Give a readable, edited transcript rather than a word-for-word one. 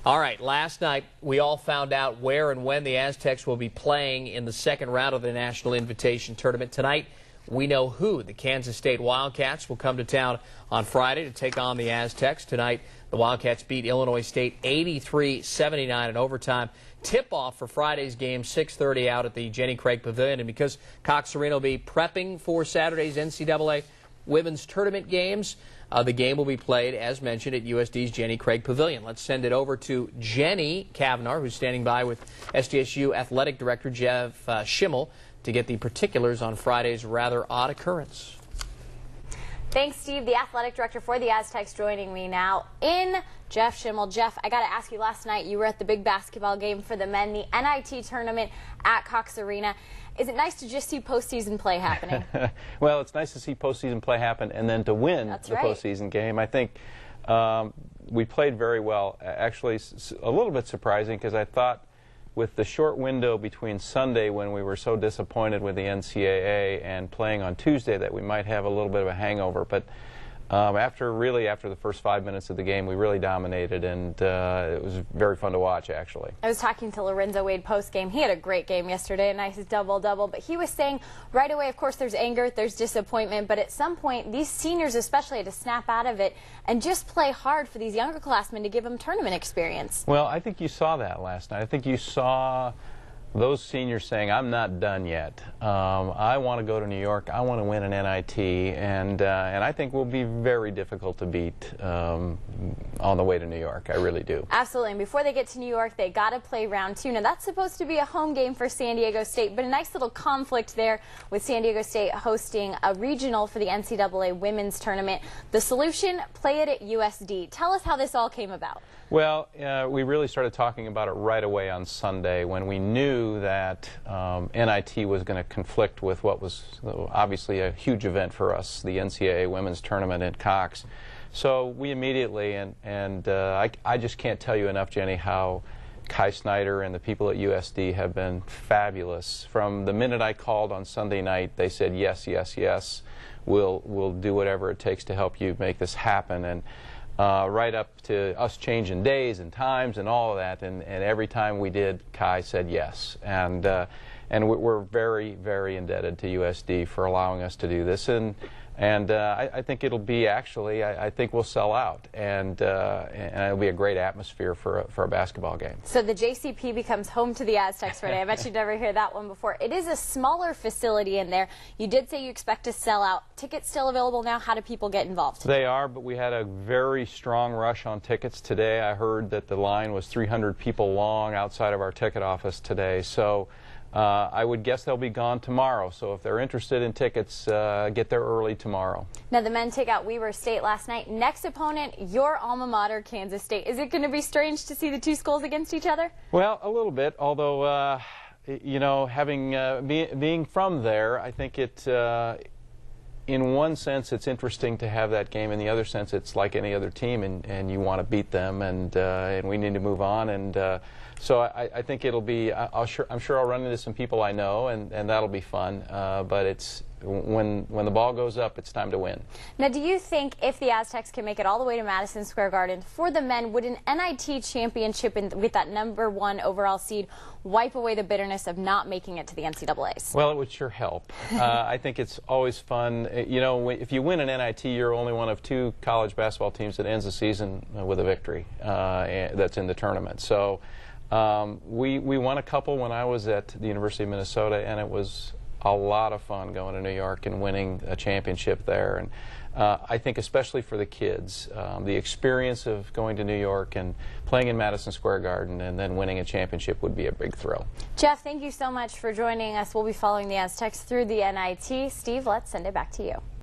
All right, last night we all found out where and when the Aztecs will be playing in the second round of the National Invitation Tournament. Tonight, we know who. The Kansas State Wildcats will come to town on Friday to take on the Aztecs. Tonight, the Wildcats beat Illinois State 83-79 in overtime. Tip-off for Friday's game, 6:30 out at the Jenny Craig Pavilion. And because Cox Arena will be prepping for Saturday's NCAA women's tournament games, the game will be played, as mentioned, at USD's Jenny Craig Pavilion. Let's send it over to Jenny Kavnar, who's standing by with SDSU Athletic Director Jeff Schemmel to get the particulars on Friday's rather odd occurrence. Thanks, Steve. The athletic director for the Aztecs joining me now in Jeff Schemmel. Jeff, I got to ask you, last night you were at the big basketball game for the men, the NIT tournament at Cox Arena. Is it nice to just see postseason play happening? Well, it's nice to see postseason play happen and then to win the postseason game. I think we played very well. Actually, a little bit surprising because I thought with the short window between Sunday, when we were so disappointed with the NCAA, and playing on Tuesday, that we might have a little bit of a hangover. But after the first 5 minutes of the game, we really dominated, and it was very fun to watch, actually. I was talking to Lorenzo Wade post-game. He had a great game yesterday, a nice double-double, but he was saying right away, of course, there's anger, there's disappointment, but at some point, these seniors especially had to snap out of it and just play hard for these younger classmen to give them tournament experience. Well, I think you saw that last night. I think you saw those seniors saying, I'm not done yet. I want to go to New York. I want to win an NIT, and I think we'll be very difficult to beat on the way to New York. I really do. Absolutely. And before they get to New York, they got to play round 2. Now, that's supposed to be a home game for San Diego State, but a nice little conflict there with San Diego State hosting a regional for the NCAA women's tournament. The solution, play it at USD. Tell us how this all came about. Well, we really started talking about it right away on Sunday when we knew that NIT was going to conflict with what was obviously a huge event for us, the NCAA women's tournament at Cox. So we immediately, and I just can't tell you enough, Jenny, how Kai Snyder and the people at USD have been fabulous. From the minute I called on Sunday night, they said, yes, yes, yes, we'll do whatever it takes to help you make this happen. And right up to us changing days and times and all of that, and every time we did, Kai said yes. And we're very, very indebted to USD for allowing us to do this. And I think it'll be actually, I think we'll sell out, and it'll be a great atmosphere for a basketball game. So the JCP becomes home to the Aztecs Friday. I bet you'd never hear that one before. It is a smaller facility in there. You did say you expect to sell out. Tickets still available now. How do people get involved? They are, but we had a very strong rush on tickets today. I heard that the line was 300 people long outside of our ticket office today. So I would guess they'll be gone tomorrow. So if they're interested in tickets, get there early tomorrow. Now, the men take out Weber State last night. Next opponent, your alma mater, Kansas State. Is it going to be strange to see the two schools against each other? Well, a little bit, although, you know, being from there, I think it, in one sense, it's interesting to have that game. In the other sense, it's like any other team, and you want to beat them, and we need to move on. And so I think it'll be, I'm sure I'll run into some people I know, and that'll be fun. But it's when the ball goes up, it's time to win. Now, do you think if the Aztecs can make it all the way to Madison Square Garden for the men, would an NIT championship with that #1 overall seed wipe away the bitterness of not making it to the NCAAs? Well, it would sure help. I think it's always fun. You know, if you win an NIT, you're only one of 2 college basketball teams that ends the season with a victory that's in the tournament. So we won a couple when I was at the University of Minnesota, and it was a lot of fun going to New York and winning a championship there. And I think especially for the kids, the experience of going to New York and playing in Madison Square Garden and then winning a championship would be a big thrill. Jeff, thank you so much for joining us. We'll be following the Aztecs through the NIT. Steve, let's send it back to you.